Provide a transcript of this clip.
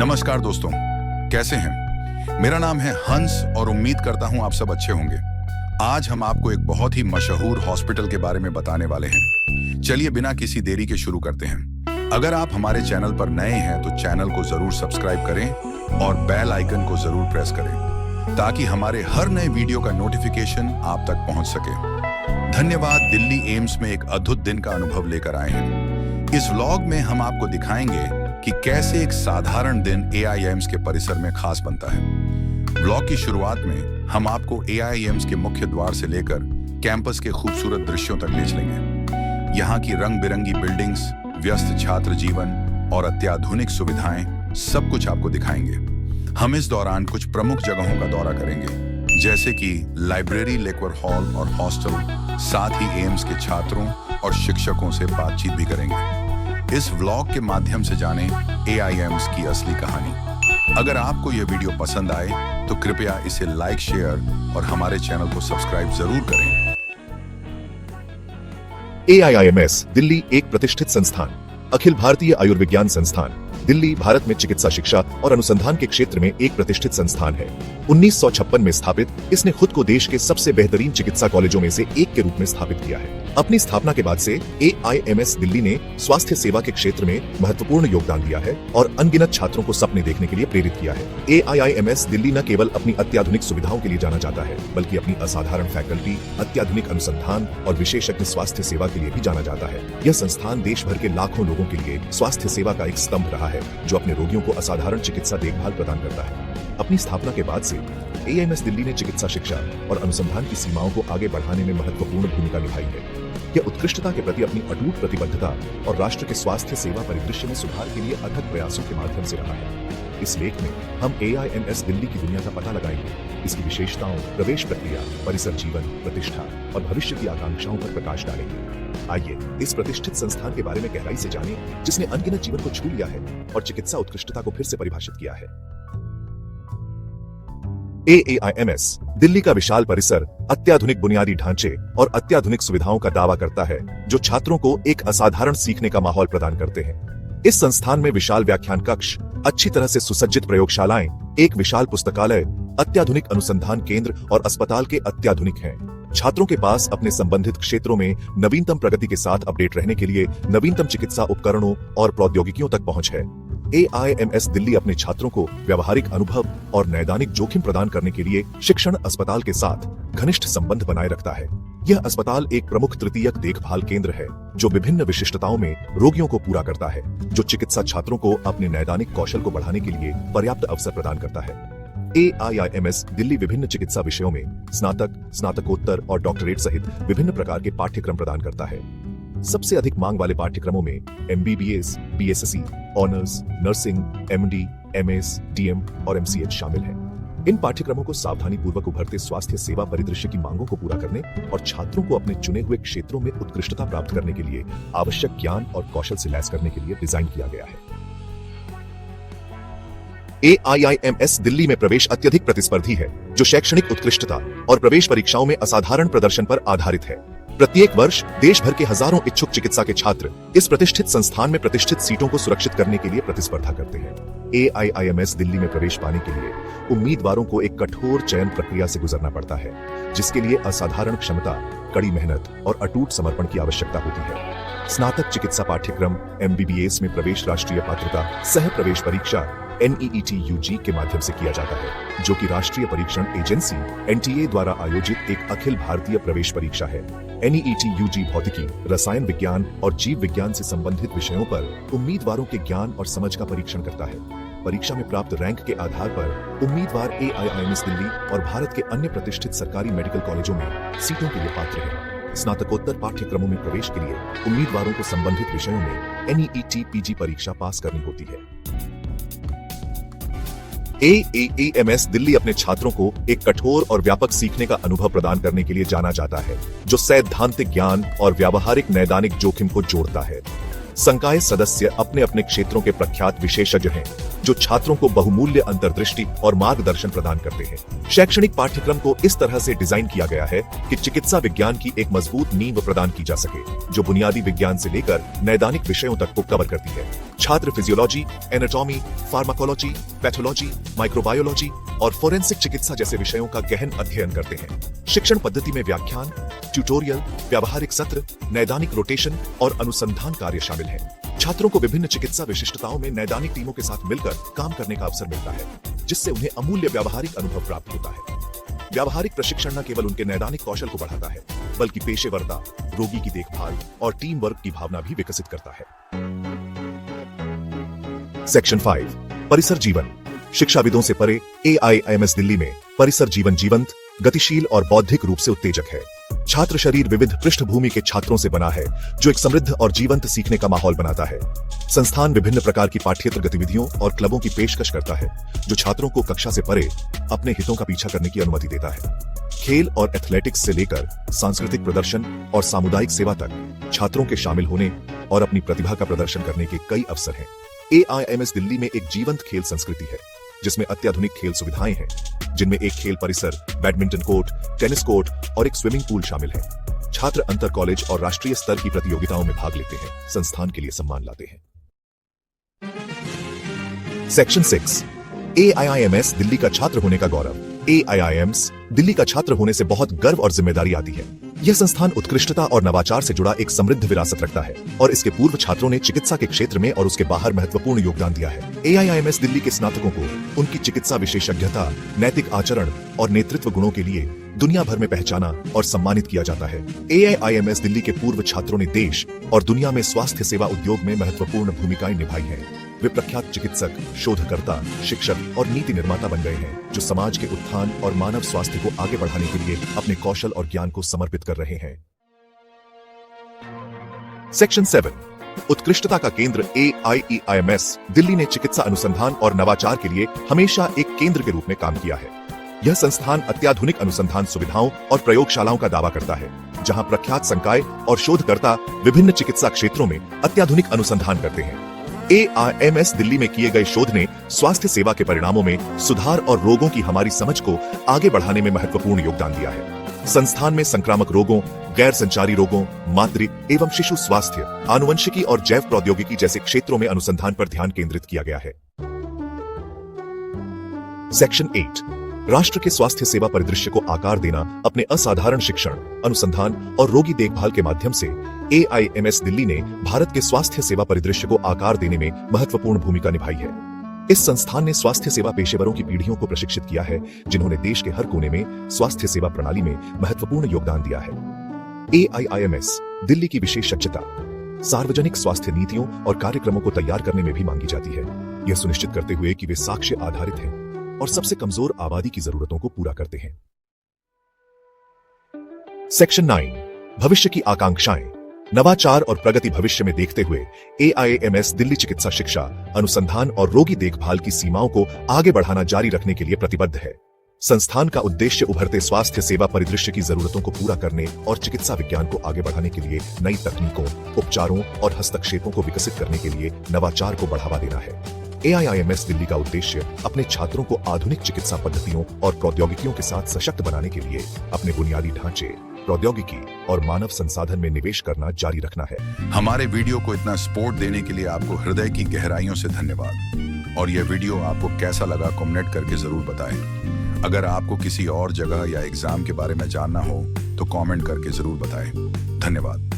नमस्कार दोस्तों, कैसे हैं? मेरा नाम है हंस और उम्मीद करता हूं आप सब अच्छे होंगे। आज हम आपको एक बहुत ही मशहूर हॉस्पिटल के बारे में बताने वाले हैं। चलिए बिना किसी देरी के शुरू करते हैं। अगर आप हमारे चैनल पर नए हैं तो चैनल को जरूर सब्सक्राइब करें और बेल आइकन को जरूर प्रेस करें ताकि हमारे हर नए वीडियो का नोटिफिकेशन आप तक पहुंच सके। धन्यवाद। दिल्ली एम्स में एक अद्भुत दिन का अनुभव लेकर आए हैं। इस व्लॉग में हम आपको दिखाएंगे कि कैसे एक साधारण दिन AIIMS के परिसर में खास बनता है। व्लॉग की शुरुआत में हम आपको AIIMS के मुख्य द्वार से लेकर कैंपस के खूबसूरत दृश्यों तक ले चलेंगे। यहाँ की रंग बिरंगी बिल्डिंग्स, व्यस्त छात्र जीवन और अत्याधुनिक सुविधाएं सब कुछ आपको दिखाएंगे। हम इस दौरान कुछ प्रमुख जगहों का दौरा करेंगे, जैसे कि लाइब्रेरी, लेक्चर हॉल और हॉस्टल। साथ ही एम्स के छात्रों और शिक्षकों से बातचीत भी करेंगे। इस व्लॉग के माध्यम से जानें AIIMS की असली कहानी। अगर आपको यह वीडियो पसंद आए तो कृपया इसे लाइक, शेयर और हमारे चैनल को सब्सक्राइब जरूर करें। AIIMS दिल्ली एक प्रतिष्ठित संस्थान, अखिल भारतीय आयुर्विज्ञान संस्थान दिल्ली भारत में चिकित्सा शिक्षा और अनुसंधान के क्षेत्र में एक प्रतिष्ठित संस्थान है। 1956 में स्थापित, इसने खुद को देश के सबसे बेहतरीन चिकित्सा कॉलेजों में से एक के रूप में स्थापित किया है। अपनी स्थापना के बाद से AIIMS दिल्ली ने स्वास्थ्य सेवा के क्षेत्र में महत्वपूर्ण योगदान दिया है और अनगिनत छात्रों को सपने देखने के लिए प्रेरित किया है। AIIMS दिल्ली न केवल अपनी अत्याधुनिक सुविधाओं के लिए जाना जाता है, बल्कि अपनी असाधारण फैकल्टी, अत्याधुनिक अनुसंधान और विशेषज्ञ स्वास्थ्य सेवा के लिए भी जाना जाता है। यह संस्थान देश भर के लाखों लोगों के लिए स्वास्थ्य सेवा का एक स्तंभ रहा है, जो अपने रोगियों को असाधारण चिकित्सा देखभाल प्रदान करता है। अपनी स्थापना के बाद से AIIMS दिल्ली ने चिकित्सा शिक्षा और अनुसंधान की सीमाओं को आगे बढ़ाने में महत्वपूर्ण भूमिका निभाई है। यह उत्कृष्टता के प्रति अपनी अटूट प्रतिबद्धता और राष्ट्र के स्वास्थ्य सेवा परिदृश्य में सुधार के लिए अथक प्रयासों के माध्यम से रहा है। इस लेख में हम AIIMS दिल्ली की दुनिया का पता लगाएंगे, इसकी विशेषताओं, प्रवेश प्रक्रिया, परिसर जीवन, प्रतिष्ठा और भविष्य की आकांक्षाओं पर प्रकाश डालेंगे। आइए इस प्रतिष्ठित संस्थान के बारे में गहराई से जानें, जिसने अनगिनत जीवन को छू लिया है और चिकित्सा उत्कृष्टता को फिर से परिभाषित किया है। AIIMS दिल्ली का विशाल परिसर अत्याधुनिक बुनियादी ढांचे और अत्याधुनिक सुविधाओं का दावा करता है, जो छात्रों को एक असाधारण सीखने का माहौल प्रदान करते हैं। इस संस्थान में विशाल व्याख्यान कक्ष, अच्छी तरह से सुसज्जित प्रयोगशालाएं, एक विशाल पुस्तकालय, अत्याधुनिक अनुसंधान केंद्र और अस्पताल के अत्याधुनिक हैं। छात्रों के पास अपने संबंधित क्षेत्रों में नवीनतम प्रगति के साथ अपडेट रहने के लिए नवीनतम चिकित्सा उपकरणों और प्रौद्योगिकियों तक पहुंच है। AIIMS दिल्ली अपने छात्रों को व्यावहारिक अनुभव और नैदानिक जोखिम प्रदान करने के लिए शिक्षण अस्पताल के साथ घनिष्ठ संबंध बनाए रखता है। यह अस्पताल एक प्रमुख तृतीयक देखभाल केंद्र है, जो विभिन्न विशिष्टताओं में रोगियों को पूरा करता है, जो चिकित्सा छात्रों को अपने नैदानिक कौशल को बढ़ाने के लिए पर्याप्त अवसर प्रदान करता है। AIIMS दिल्ली विभिन्न चिकित्सा विषयों में स्नातक, स्नातकोत्तर और डॉक्टरेट सहित विभिन्न प्रकार के पाठ्यक्रम प्रदान करता है। सबसे अधिक मांग वाले पाठ्यक्रमों में MBBS, BSc, honours, nursing, MD, MS, DM और MCH शामिल हैं। इन पाठ्यक्रमों को सावधानी पूर्वक उभरते स्वास्थ्य सेवा परिदृश्य की मांगों को पूरा करने और छात्रों को अपने चुने हुए क्षेत्रों में उत्कृष्टता प्राप्त करने के लिए आवश्यक ज्ञान और कौशल से लैस करने के लिए डिजाइन किया गया है। AIIMS दिल्ली में प्रवेश अत्यधिक प्रतिस्पर्धी है, जो शैक्षणिक उत्कृष्टता और प्रवेश परीक्षाओं में असाधारण प्रदर्शन पर आधारित है। प्रत्येक वर्ष देश भर के हजारों इच्छुक चिकित्सा के छात्र इस प्रतिष्ठित संस्थान में प्रतिष्ठित सीटों को सुरक्षित करने के लिए प्रतिस्पर्धा करते हैं। AIIMS दिल्ली में प्रवेश पाने के लिए उम्मीदवारों को एक कठोर चयन प्रक्रिया से गुजरना पड़ता है, जिसके लिए असाधारण क्षमता, कड़ी मेहनत और अटूट समर्पण की आवश्यकता होती है। स्नातक चिकित्सा पाठ्यक्रम MBBS में प्रवेश राष्ट्रीय पात्रता सह प्रवेश परीक्षा NEET UG के माध्यम से किया जाता है, जो कि राष्ट्रीय परीक्षण एजेंसी NTA द्वारा आयोजित एक अखिल भारतीय प्रवेश परीक्षा है। NEET UG भौतिकी, रसायन विज्ञान और जीव विज्ञान से संबंधित विषयों पर उम्मीदवारों के ज्ञान और समझ का परीक्षण करता है। परीक्षा में प्राप्त रैंक के आधार पर उम्मीदवार AIIMS दिल्ली और भारत के अन्य प्रतिष्ठित सरकारी मेडिकल कॉलेजों में सीटों के लिए पात्र है। स्नातकोत्तर पाठ्यक्रमों में प्रवेश के लिए उम्मीदवारों को संबंधित विषयों में NEET PG परीक्षा पास करनी होती है। AIIMS दिल्ली अपने छात्रों को एक कठोर और व्यापक सीखने का अनुभव प्रदान करने के लिए जाना जाता है, जो सैद्धांतिक ज्ञान और व्यावहारिक नैदानिक जोखिम को जोड़ता है। संकाय सदस्य अपने अपने क्षेत्रों के प्रख्यात विशेषज्ञ हैं, जो छात्रों को बहुमूल्य अंतर्दृष्टि और मार्गदर्शन प्रदान करते हैं। शैक्षणिक पाठ्यक्रम को इस तरह से डिजाइन किया गया है कि चिकित्सा विज्ञान की एक मजबूत नींव प्रदान की जा सके, जो बुनियादी विज्ञान से लेकर नैदानिक विषयों तक को कवर करती है। छात्र physiology, anatomy, pharmacology, pathology, microbiology और फोरेंसिक चिकित्सा जैसे विषयों का गहन अध्ययन करते हैं। शिक्षण पद्धति में व्याख्यान, ट्यूटोरियल, व्यावहारिक सत्र, नैदानिक रोटेशन और अनुसंधान कार्य शामिल हैं। छात्रों को विभिन्न चिकित्सा विशिष्टताओं में नैदानिक टीमों के साथ मिलकर काम करने का अवसर मिलता है, जिससे उन्हें अमूल्य व्यावहारिक अनुभव प्राप्त होता है। व्यावहारिक प्रशिक्षण न केवल उनके नैदानिक कौशल को बढ़ाता है, बल्कि पेशेवरता, रोगी की देखभाल और टीम वर्क की भावना भी विकसित करता है। सेक्शन 5, परिसर जीवन। शिक्षाविदों से परे AIIMS दिल्ली में परिसर जीवन जीवंत, गतिशील और बौद्धिक रूप से उत्तेजक है। छात्र शरीर विविध पृष्ठभूमि के छात्रों से बना है, जो एक समृद्ध और जीवंत सीखने का माहौल बनाता है। संस्थान विभिन्न प्रकार की पाठ्येतर गतिविधियों और क्लबों की पेशकश करता है, जो छात्रों को कक्षा से परे अपने हितों का पीछा करने की अनुमति देता है। खेल और एथलेटिक्स से लेकर सांस्कृतिक प्रदर्शन और सामुदायिक सेवा तक छात्रों के शामिल होने और अपनी प्रतिभा का प्रदर्शन करने के कई अवसर हैं। AIIMS दिल्ली में एक जीवंत खेल संस्कृति है, जिसमें अत्याधुनिक खेल सुविधाएं हैं, जिनमें एक खेल परिसर, बैडमिंटन कोर्ट, टेनिस कोर्ट और एक स्विमिंग पूल शामिल है। छात्र अंतर कॉलेज और राष्ट्रीय स्तर की प्रतियोगिताओं में भाग लेते हैं, संस्थान के लिए सम्मान लाते हैं। सेक्शन 6, AIIMS दिल्ली का छात्र होने का गौरव। AIIMS दिल्ली का छात्र होने से बहुत गर्व और जिम्मेदारी आती है। यह संस्थान उत्कृष्टता और नवाचार से जुड़ा एक समृद्ध विरासत रखता है और इसके पूर्व छात्रों ने चिकित्सा के क्षेत्र में और उसके बाहर महत्वपूर्ण योगदान दिया है। AIIMS दिल्ली के स्नातकों को उनकी चिकित्सा विशेषज्ञता, नैतिक आचरण और नेतृत्व गुणों के लिए दुनिया भर में पहचाना और सम्मानित किया जाता है। AIIMS दिल्ली के पूर्व छात्रों ने देश और दुनिया में स्वास्थ्य सेवा उद्योग में महत्वपूर्ण भूमिकाएं निभाई हैं। वे प्रख्यात चिकित्सक, शोधकर्ता, शिक्षक और नीति निर्माता बन गए हैं, जो समाज के उत्थान और मानव स्वास्थ्य को आगे बढ़ाने के लिए अपने कौशल और ज्ञान को समर्पित कर रहे हैं। सेक्शन 7, उत्कृष्टता का केंद्र। AIIMS दिल्ली ने चिकित्सा अनुसंधान और नवाचार के लिए हमेशा एक केंद्र के रूप में काम किया है। यह संस्थान अत्याधुनिक अनुसंधान सुविधाओं और प्रयोगशालाओं का दावा करता है, जहां प्रख्यात संकाय और शोधकर्ता विभिन्न चिकित्सा क्षेत्रों में अत्याधुनिक अनुसंधान करते हैं। AIIMS दिल्ली में किए गए शोध ने स्वास्थ्य सेवा के परिणामों में सुधार और रोगों की हमारी समझ को आगे बढ़ाने में महत्वपूर्ण योगदान दिया है। संस्थान में संक्रामक रोगों, गैर संचारी रोगों, मातृ एवं शिशु स्वास्थ्य, आनुवंशिकी और जैव प्रौद्योगिकी जैसे क्षेत्रों में अनुसंधान पर ध्यान केंद्रित किया गया है। सेक्शन 8, राष्ट्र के स्वास्थ्य सेवा परिदृश्य को आकार देना। अपने असाधारण शिक्षण, अनुसंधान और रोगी देखभाल के माध्यम से AIIMS दिल्ली ने भारत के स्वास्थ्य सेवा परिदृश्य को आकार देने में महत्वपूर्ण भूमिका निभाई है। इस संस्थान ने स्वास्थ्य सेवा पेशेवरों की पीढ़ियों को प्रशिक्षित किया है, जिन्होंने देश के हर कोने में स्वास्थ्य सेवा प्रणाली में महत्वपूर्ण योगदान दिया है। AIIMS दिल्ली की विशेषज्ञता सार्वजनिक स्वास्थ्य नीतियों और कार्यक्रमों को तैयार करने में भी मांगी जाती है, यह सुनिश्चित करते हुए कि वे साक्ष्य आधारित हैं और सबसे कमजोर आबादी की जरूरतों को पूरा करते हैं। सेक्शन 9, भविष्य की आकांक्षाएं। नवाचार और प्रगति भविष्य में देखते हुए AIIMS दिल्ली चिकित्सा शिक्षा, अनुसंधान और रोगी देखभाल की सीमाओं को आगे बढ़ाना जारी रखने के लिए प्रतिबद्ध है। संस्थान का उद्देश्य उभरते स्वास्थ्य सेवा परिदृश्य की जरूरतों को पूरा करने और चिकित्सा विज्ञान को आगे बढ़ाने के लिए नई तकनीकों, उपचारों और हस्तक्षेपों को विकसित करने के लिए नवाचार को बढ़ावा देना है। AIIMS दिल्ली का उद्देश्य अपने छात्रों को आधुनिक चिकित्सा पद्धतियों और प्रौद्योगिकियों के साथ सशक्त बनाने के लिए अपने बुनियादी ढांचे, प्रौद्योगिकी और मानव संसाधन में निवेश करना जारी रखना है। हमारे वीडियो को इतना सपोर्ट देने के लिए आपको हृदय की गहराइयों से धन्यवाद। और यह वीडियो आपको कैसा लगा कमेंट करके जरूर बताएं। अगर आपको किसी और जगह या एग्जाम के बारे में जानना हो तो कमेंट करके जरूर बताएं। धन्यवाद।